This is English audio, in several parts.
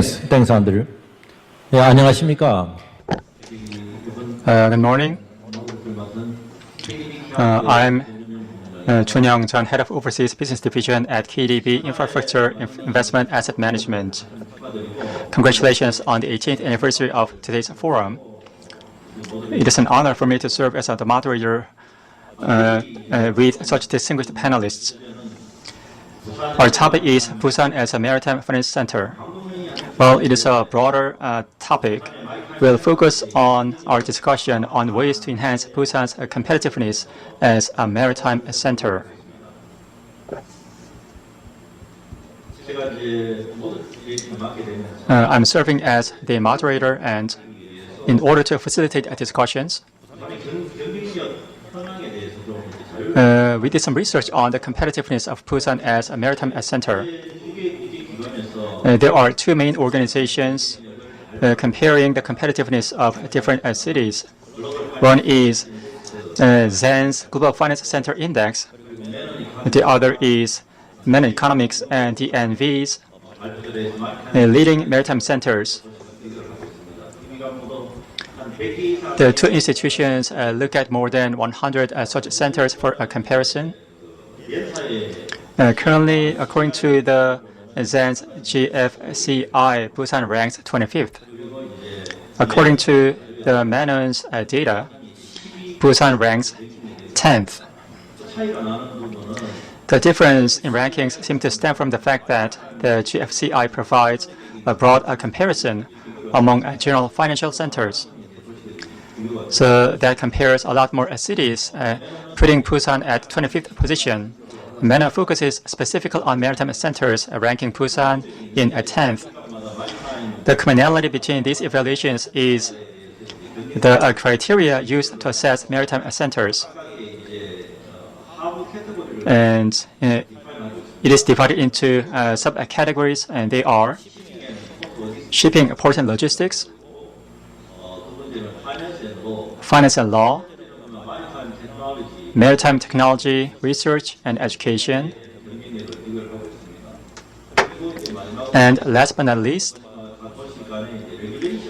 Thanks, Andrew. 네, 안녕하십니까? Good morning. I'm Jun-Hyung, Chang, Head of Overseas Business Division at KDB Infrastructure Investment Asset Management. Congratulations on the 18th anniversary of today's forum. It is an honor for me to serve as the moderator with such distinguished panelists. Our topic is Busan as a maritime finance center. Well, it is a broader topic. We'll focus on our discussion on ways to enhance Busan's competitiveness as a maritime center. I'm serving as the moderator, and in order to facilitate discussions, we did some research on the competitiveness of Busan as a maritime center. There are two main organizations comparing the competitiveness of different cities. One is Zen's Global Finance Center Index. The other is Men Economics and DNV's leading maritime centers. The two institutions look at more than 100 such centers for a comparison. Currently, according to the Zen's GFCI, Busan ranks 25th. According to the Manon's data, Busan ranks 10th. The difference in rankings seems to stem from the fact that the GFCI provides a broad comparison among general financial centers. So that compares a lot more cities, putting Busan at 25th position. Manon focuses specifically on maritime centers, ranking Busan in 10th. The commonality between these evaluations is the criteria used to assess maritime centers. And it is divided into subcategories, and they are shipping, port and logistics, finance and law, maritime technology, research and education, and last but not least,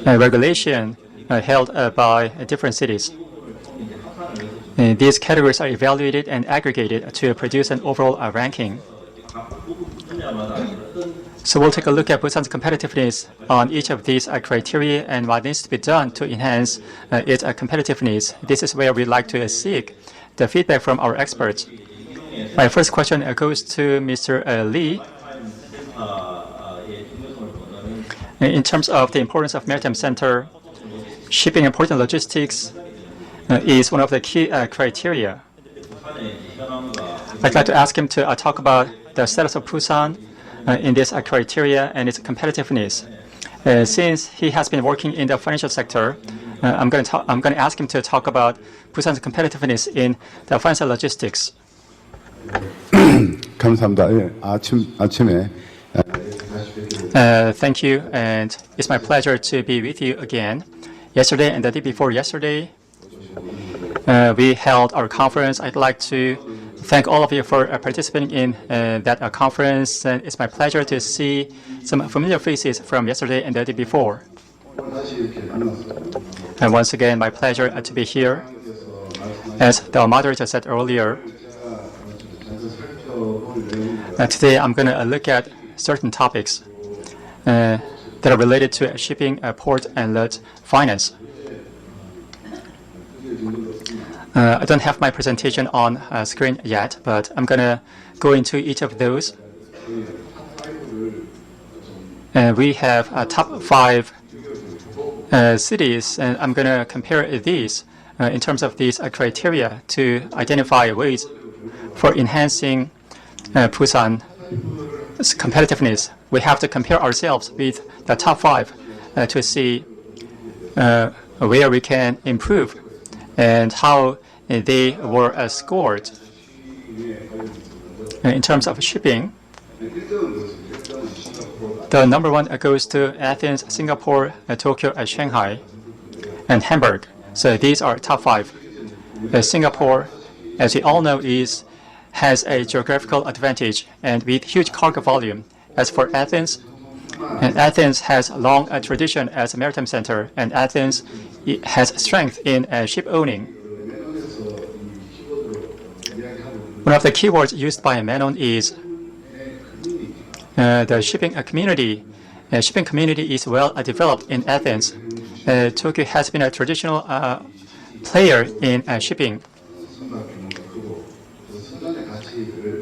regulation held by different cities. These categories are evaluated and aggregated to produce an overall ranking. So we'll take a look at Busan's competitiveness on each of these criteria and what needs to be done to enhance its competitiveness. This is where we'd like to seek the feedback from our experts. My first question goes to Mr. Lee. In terms of the importance of maritime center, shipping and port and logistics is one of the key criteria. I'd like to ask him to talk about the status of Busan in this criteria and its competitiveness. Since he has been working in the financial sector, I'm going to ask him to talk about Busan's competitiveness in the financial logistics. 감사합니다. 아침에 Thank you, and it's my pleasure to be with you again. Yesterday and the day before yesterday, we held our conference. I'd like to thank all of you for participating in that conference. And it's my pleasure to see some familiar faces from yesterday and the day before. And once again, my pleasure to be here. As the moderator said earlier, today I'm going to look at certain topics that are related to shipping, port, and lot finance. I don't have my presentation on screen yet, but I'm going to go into each of those. We have top 5 cities, and I'm going to compare these in terms of these criteria to identify ways for enhancing Busan's competitiveness. We have to compare ourselves with the top 5 to see where we can improve and how they were scored. In terms of shipping, the number 1 goes to Athens, Singapore, Tokyo, Shanghai, and Hamburg. So these are top 5. Singapore, as we all know, has a geographical advantage and with huge cargo volume. As for Athens, And Athens has a long tradition as a maritime center, and Athens has strength in ship owning. One of the keywords used by Menon is the shipping community. Shipping community is well developed in Athens. Tokyo has been a traditional player in shipping.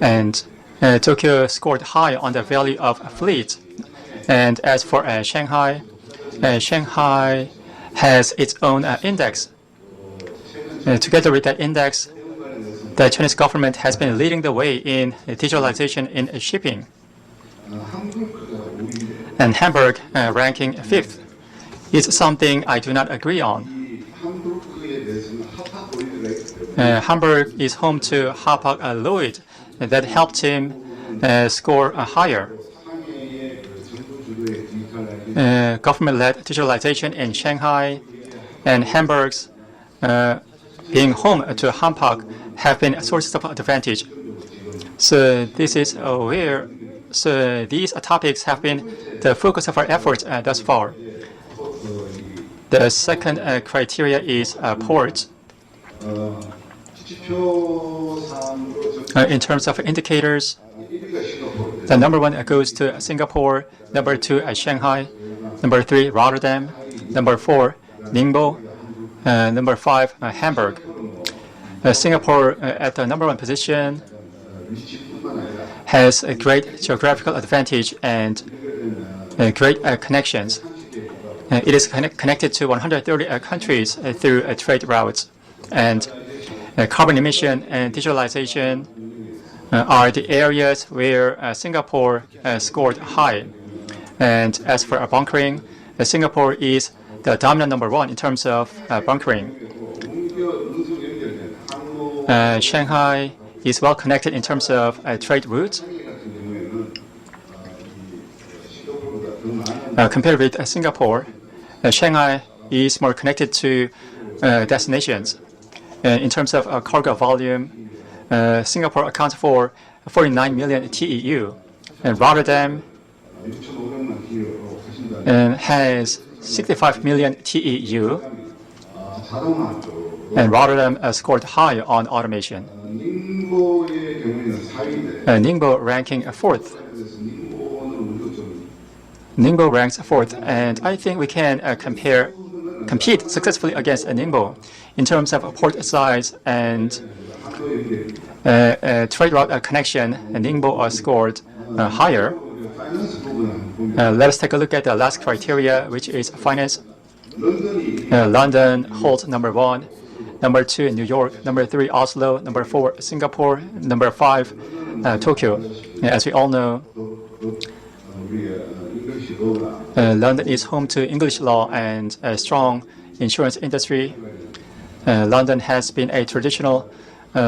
And Tokyo scored high on the value of fleet. And as for Shanghai, Shanghai has its own index. Together with that index, the Chinese government has been leading the way in digitalization in shipping. And Hamburg ranking 5th is something I do not agree on. Hamburg is home to Hapag-Lloyd that helped him score higher. Government-led digitalization in Shanghai and Hamburg's being home to Hapag have been sources of advantage. So this is where these topics have been the focus of our efforts thus far. The second criteria is ports. In terms of indicators, the number 1 goes to Singapore, number 2 Shanghai, number 3 Rotterdam, number 4 Ningbo, number 5 Hamburg. Singapore at the number 1 position has a great geographical advantage and great connections. It is connected to 130 countries through trade routes, and carbon emission and digitalization are the areas where Singapore scored high. And as for bunkering, Singapore is the dominant number 1 in terms of bunkering. Shanghai is well connected in terms of trade routes. Compared with Singapore, Shanghai is more connected to destinations. In terms of cargo volume, Singapore accounts for 49 million TEU, and Rotterdam has 65 million TEU, and Rotterdam scored high on automation. Ningbo ranking 4th. Ningbo ranks 4th, and I think we can compete successfully against Ningbo in terms of port size and trade route connection. Ningbo scored higher. Let us take a look at the last criteria, which is finance. London holds number 1, number 2 New York, number 3 Oslo, number 4 Singapore, number 5 Tokyo. As we all know, London is home to English law and a strong insurance industry. London has been a traditional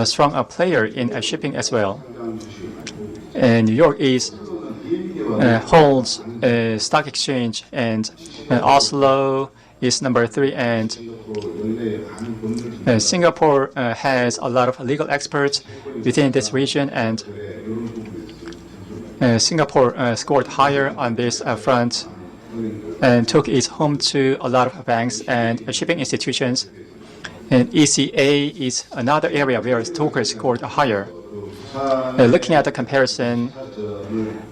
strong player in shipping as well. And New York holds a stock exchange, and Oslo is number 3, and Singapore has a lot of legal experts within this region, and Singapore scored higher on this front. And Tokyo is home to a lot of banks and shipping institutions. And ECA is another area where Tokyo scored higher. Looking at the comparison,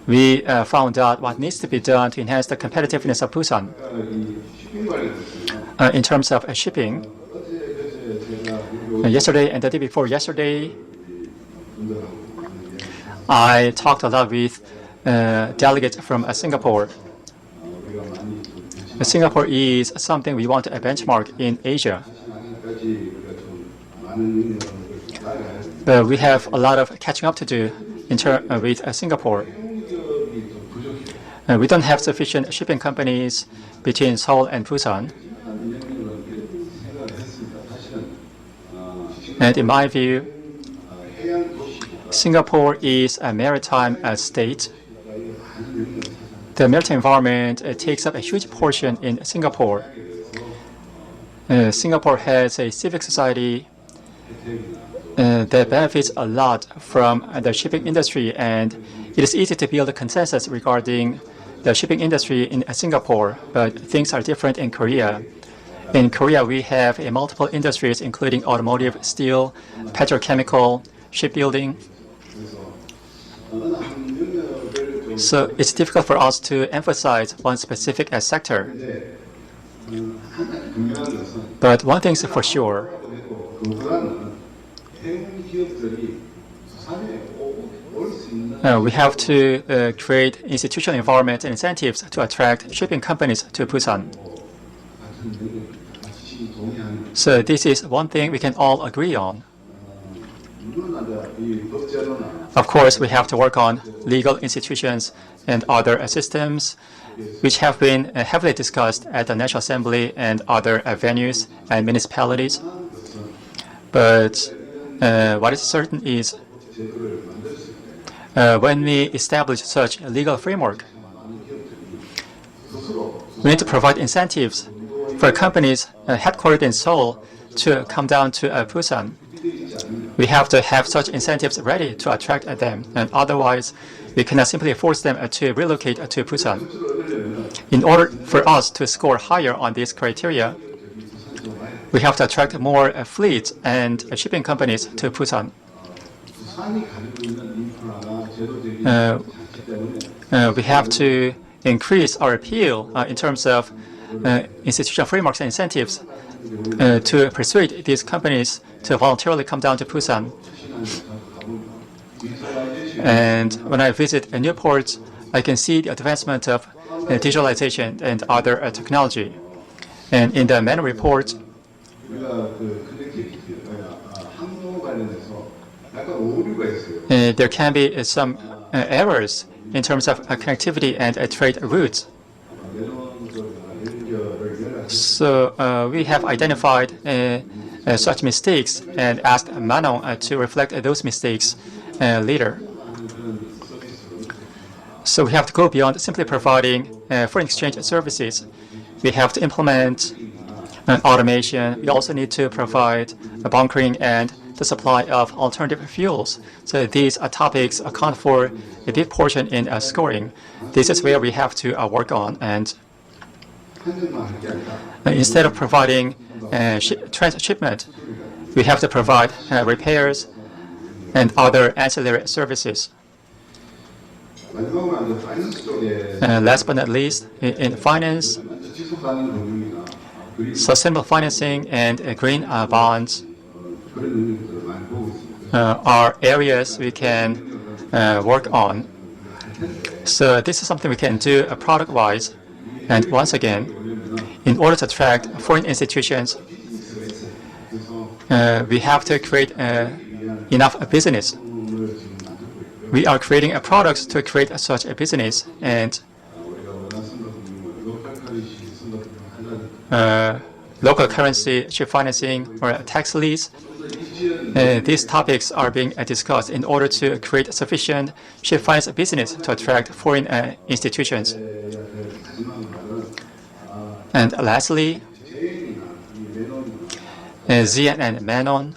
we found out what needs to be done to enhance the competitiveness of Busan. In terms of shipping, yesterday and the day before yesterday, I talked a lot with delegates from Singapore. Singapore is something we want to benchmark in Asia. But we have a lot of catching up to do with Singapore. We don't have sufficient shipping companies between Seoul and Busan. And in my view, Singapore is a maritime state. The maritime environment takes up a huge portion in Singapore. Singapore has a civic society that benefits a lot from the shipping industry, and it is easy to build a consensus regarding the shipping industry in Singapore, but things are different in Korea. In Korea, we have multiple industries, including automotive, steel, petrochemical, shipbuilding. So it's difficult for us to emphasize one specific sector. But one thing is for sure. We have to create institutional environment and incentives to attract shipping companies to Busan. So this is one thing we can all agree on. Of course, we have to work on legal institutions and other systems, which have been heavily discussed at the National Assembly and other venues and municipalities. But what is certain is when we establish such a legal framework, we need to provide incentives for companies headquartered in Seoul to come down to Busan. We have to have such incentives ready to attract them, and otherwise we cannot simply force them to relocate to Busan. In order for us to score higher on these criteria, we have to attract more fleets and shipping companies to Busan. We have to increase our appeal in terms of institutional frameworks and incentives to persuade these companies to voluntarily come down to Busan. And when I visit new ports, I can see the advancement of digitalization and other technology. And in the manual report, there can be some errors in terms of connectivity and trade routes. So we have identified such mistakes and asked Manon to reflect those mistakes later. So we have to go beyond simply providing foreign exchange services. We have to implement automation. We also need to provide bunkering and the supply of alternative fuels. So these topics account for a big portion in scoring. This is where we have to work on. And instead of providing transshipment, we have to provide repairs and other ancillary services. Last but not least, in finance, sustainable financing and green bonds are areas we can work on. So this is something we can do product-wise. And once again, in order to attract foreign institutions, we have to create enough business. We are creating products to create such a business, and local currency, ship financing, or tax lease. These topics are being discussed in order to create sufficient ship finance business to attract foreign institutions. And lastly, Zian and Manon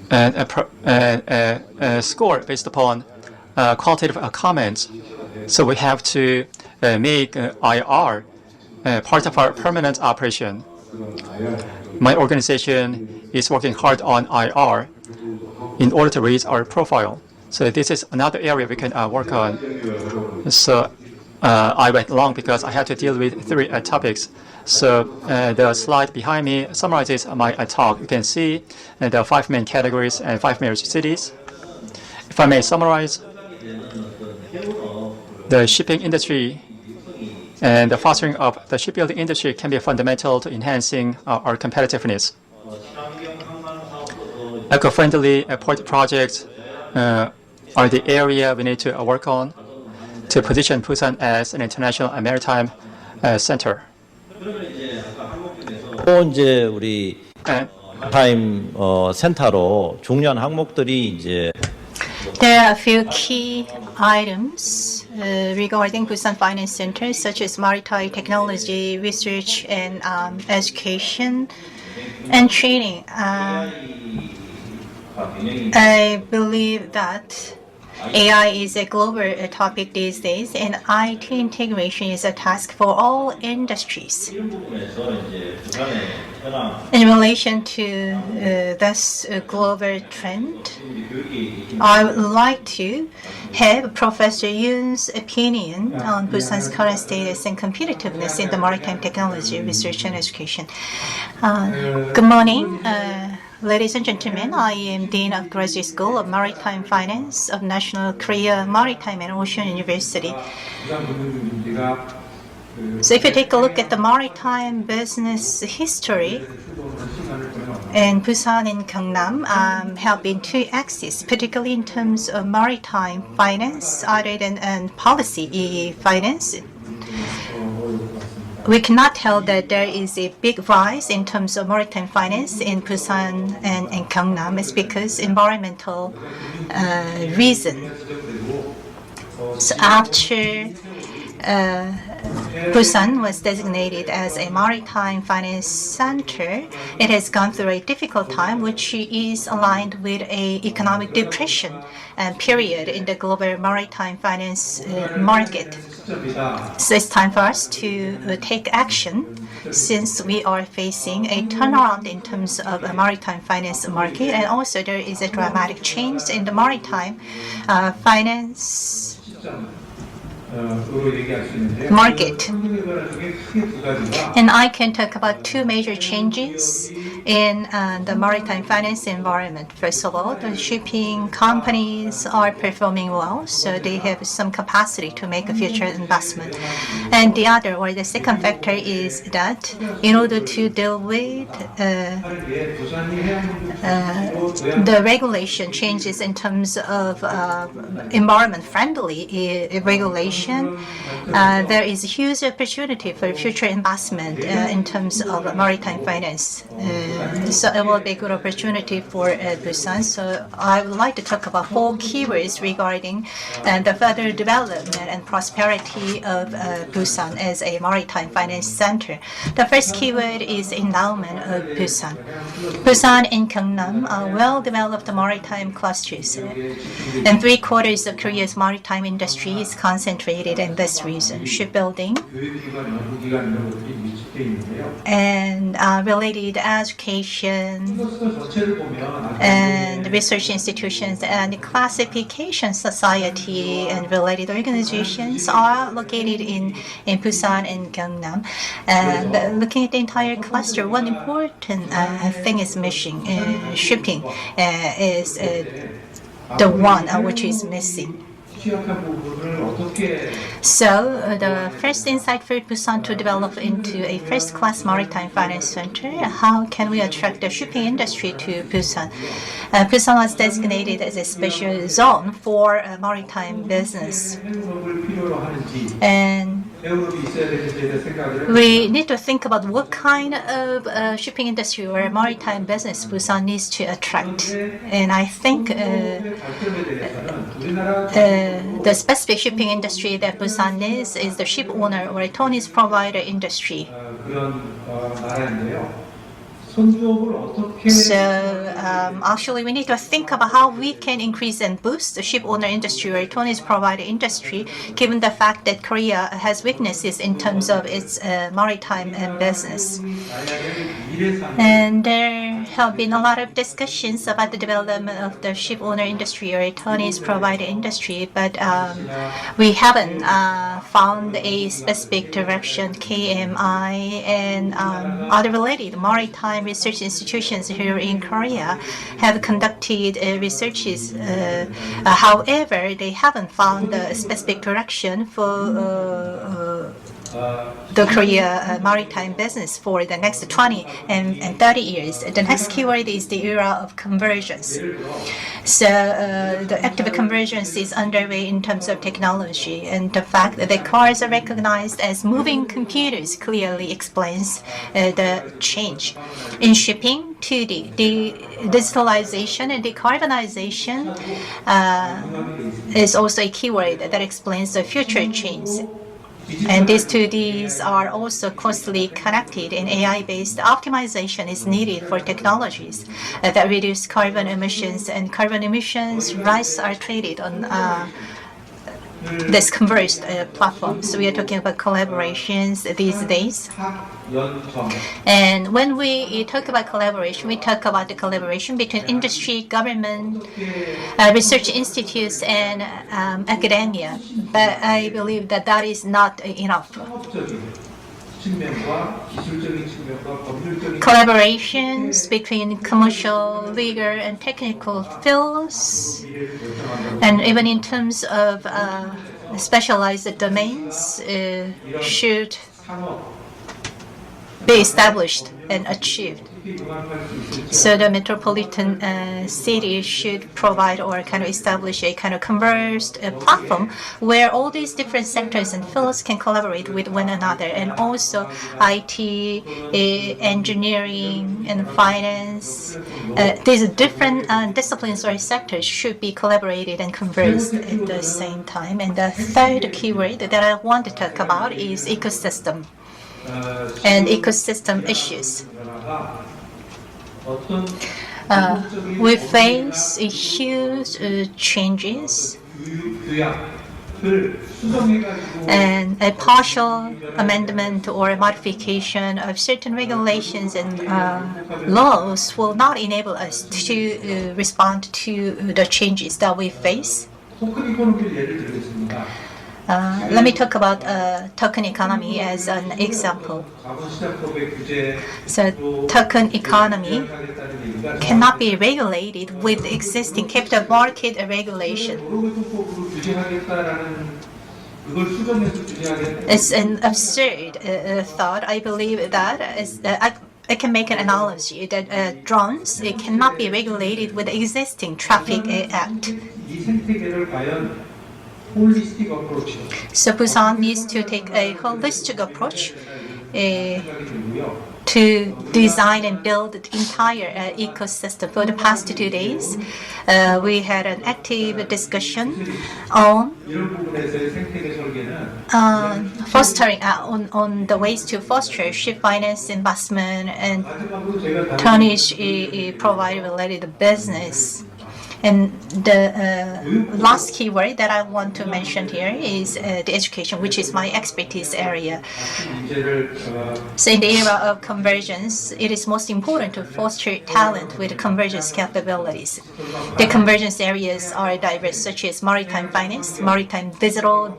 and score based upon qualitative comments. So we have to make IR part of our permanent operation. My organization is working hard on IR in order to raise our profile. So this is another area we can work on. So I went long because I had to deal with 3 topics. So the slide behind me summarizes my talk. You can see the 5 main categories and 5 major cities. If I may summarize, the shipping industry and the fostering of the shipbuilding industry can be fundamental to enhancing our competitiveness. Eco-friendly port projects are the area we need to work on to position Busan as an international maritime center. 또 이제 우리 타임 센터로 중요한 항목들이 이제 There are a few key items regarding Busan Finance Center, such as maritime technology, research, and education and training. I believe that AI is a global topic these days, and IT integration is a task for all industries. In relation to this global trend, I would like to have Professor Yoon's opinion on Busan's current status and competitiveness in the maritime technology, research, and education. Good morning. Ladies and gentlemen, I am Dean of Graduate School of Maritime Finance of National Korea Maritime and Ocean University. So if you take a look at the maritime business history, and Busan and Gangnam have been two axes, particularly in terms of maritime finance other than policy finance. We cannot tell that there is a big rise in terms of maritime finance in Busan and Gangnam. It's because environmental reason. So after Busan was designated as a maritime finance center, it has gone through a difficult time, which is aligned with an economic depression period in the global maritime finance market. So it's time for us to take action, since we are facing a turnaround in terms of a maritime finance market, and also there is a dramatic change in the maritime finance market. And I can talk about two major changes in the maritime finance environment. First of all, the shipping companies are performing well, so they have some capacity to make a future investment. And the other, or the second factor, is that in order to deal with the regulation changes in terms of environment-friendly regulation, there is a huge opportunity for future investment in terms of maritime finance. So it will be a good opportunity for Busan. So I would like to talk about 4 keywords regarding the further development and prosperity of Busan as a maritime finance center. The first keyword is endowment of Busan. Busan and Gangnam are well-developed maritime clusters, and 3/4 of Korea's maritime industry is concentrated in this region: shipbuilding and related education and research institutions and classification society and related organizations are located in Busan and Gangnam. And looking at the entire cluster, one important thing is missing. Shipping is the one which is missing. So the first insight for Busan to develop into a first-class maritime finance center: how can we attract the shipping industry to Busan? Busan was designated as a special zone for maritime business, and we need to think about what kind of shipping industry or maritime business Busan needs to attract. And I think the specific shipping industry that Busan needs is the ship owner or a tonnage provider industry. So actually we need to think about how we can increase and boost the ship owner industry or tonnage provider industry, given the fact that Korea has weaknesses in terms of its maritime business. And there have been a lot of discussions about the development of the ship owner industry or tonnage provider industry, but we haven't found a specific direction. KMI and other related maritime research institutions here in Korea have conducted researches. However, they haven't found a specific direction for the Korea maritime business for the next 20 and 30 years. The next keyword is the era of convergence. So the active convergence is underway in terms of technology, and the fact that the cars are recognized as moving computers clearly explains the change. In shipping, 2D, the digitalization and decarbonization is also a keyword that explains the future change. And these are also closely connected, and AI-based optimization is needed for technologies that reduce carbon emissions, and carbon emissions rights are traded on this converged platform. So we are talking about collaborations these days. And when we talk about collaboration, we talk about the collaboration between industry, government, research institutes, and academia. But I believe that that is not enough. Collaborations between commercial, legal, and technical fields, and even in terms of specialized domains, should be established and achieved. So the metropolitan city should provide or kind of establish a kind of converged platform where all these different sectors and fields can collaborate with one another, and also IT, engineering, and finance. These different disciplines or sectors should be collaborated and converged at the same time. And the third keyword that I want to talk about is ecosystem and ecosystem issues. We face huge changes, and a partial amendment or modification of certain regulations and laws will not enable us to respond to the changes that we face. Let me talk about token economy as an example. So token economy cannot be regulated with existing capital market regulation. It's an absurd thought. I believe that I can make an analogy that drones, it cannot be regulated with existing traffic act. So Busan needs to take a holistic approach to design and build the entire ecosystem. For the past 2 days, we had an active discussion on fostering on the ways to foster ship finance investment and tonnage provider related business. And the last keyword that I want to mention here is the education, which is my expertise area. So in the era of convergence, it is most important to foster talent with convergence capabilities. The convergence areas are diverse, such as maritime finance, maritime digital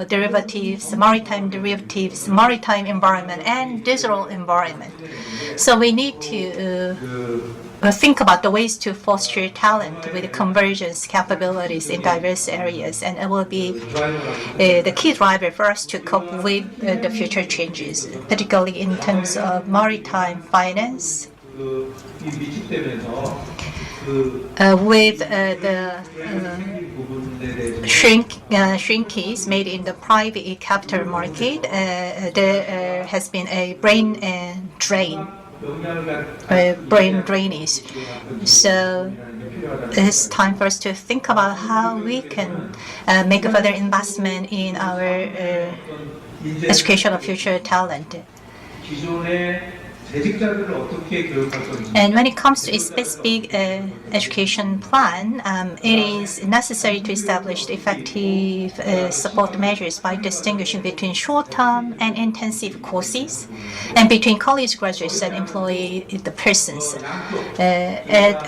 derivatives, maritime derivatives, maritime environment, and digital environment. So we need to think about the ways to foster talent with convergence capabilities in diverse areas, and it will be the key driver for us to cope with the future changes, particularly in terms of maritime finance. With the shrinkage made in the private capital market, there has been a brain drainage. So it's time for us to think about how we can make a further investment in our education of future talent. And when it comes to a specific education plan, it is necessary to establish effective support measures by distinguishing between short-term and intensive courses, and between college graduates and employed persons. At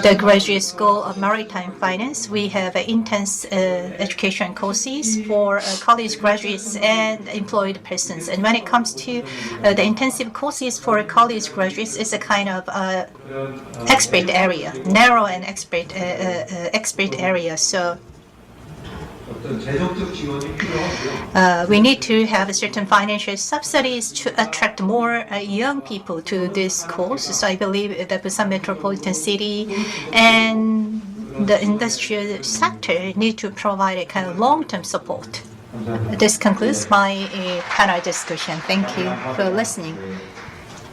the graduate school of maritime finance, we have intense education courses for college graduates and employed persons. And when it comes to the intensive courses for college graduates, it's a kind of expert area, narrow and expert area. So we need to have certain financial subsidies to attract more young people to this course. So I believe that Busan Metropolitan City and the industrial sector need to provide a kind of long-term support. This concludes my panel discussion. Thank you for listening.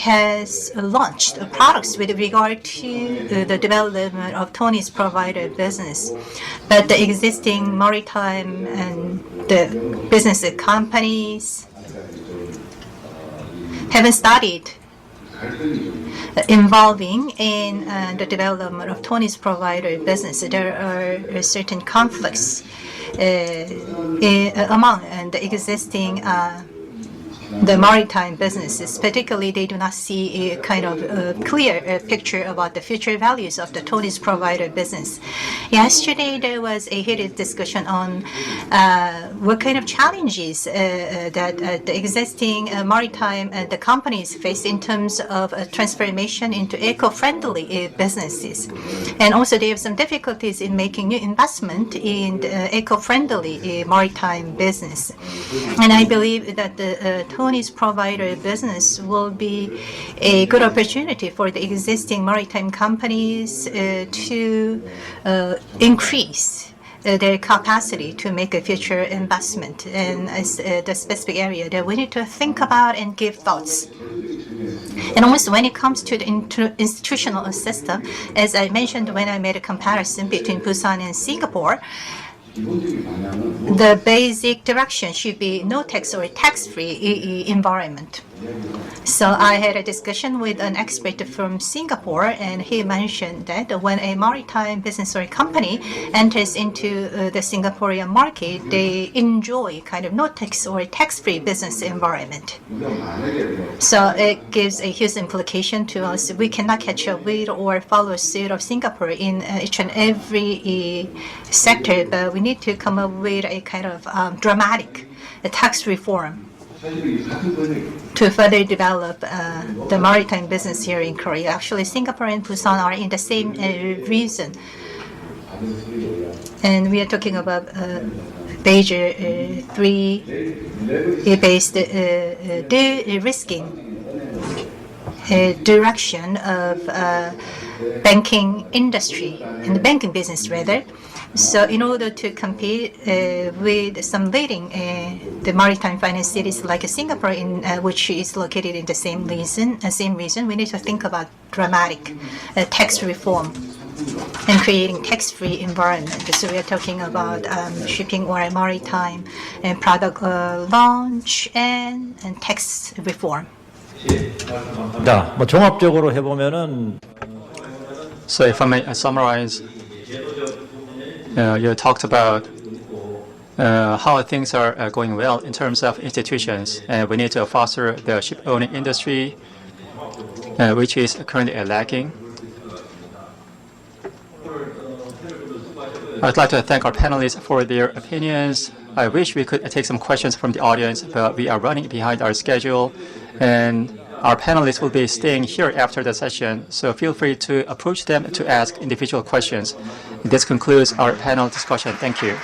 has launched products with regard to the development of Tony's provider business. But the existing Maritime and the business companies haven't started involving in the development of Tony's provider business. There are certain conflicts among the existing the maritime businesses. Particularly, they do not see a kind of clear picture about the future values of the Tony's provider business. Yesterday, there was a heated discussion on what kind of challenges that the existing maritime the companies face in terms of transformation into eco-friendly businesses. And also, they have some difficulties in making new investment in the eco-friendly maritime business. And I believe that the Tony's provider business will be a good opportunity for the existing maritime companies to increase their capacity to make a future investment in the specific area that we need to think about and give thoughts. And also when it comes to the institutional system, as I mentioned when I made a comparison between Busan and Singapore, the basic direction should be no tax or tax-free environment. So I had a discussion with an expert from Singapore, and he mentioned that when a maritime business or company enters into the Singaporean market, they enjoy kind of no tax or tax-free business environment. So it gives a huge implication to us. We cannot catch up with or follow suit of Singapore in each and every sector, but we need to come up with a kind of dramatic tax reform to further develop the maritime business here in Korea. Actually, Singapore and Busan are in the same region. And we are talking about major three-based de-risking direction of banking industry, and the banking business rather. So in order to compete with some leading the maritime finance cities like Singapore, which is located in the same region, we need to think about dramatic tax reform and creating tax-free environment. So we are talking about shipping or maritime and product launch and tax reform. 자, 뭐 종합적으로 해보면은. So if I may summarize, you talked about how things are going well in terms of institutions, and we need to foster the ship-owning industry, which is currently lacking. I'd like to thank our panelists for their opinions. I wish we could take some questions from the audience, but we are running behind our schedule, and our panelists will be staying here after the session, so feel free to approach them to ask individual questions. This concludes our panel discussion. Thank you.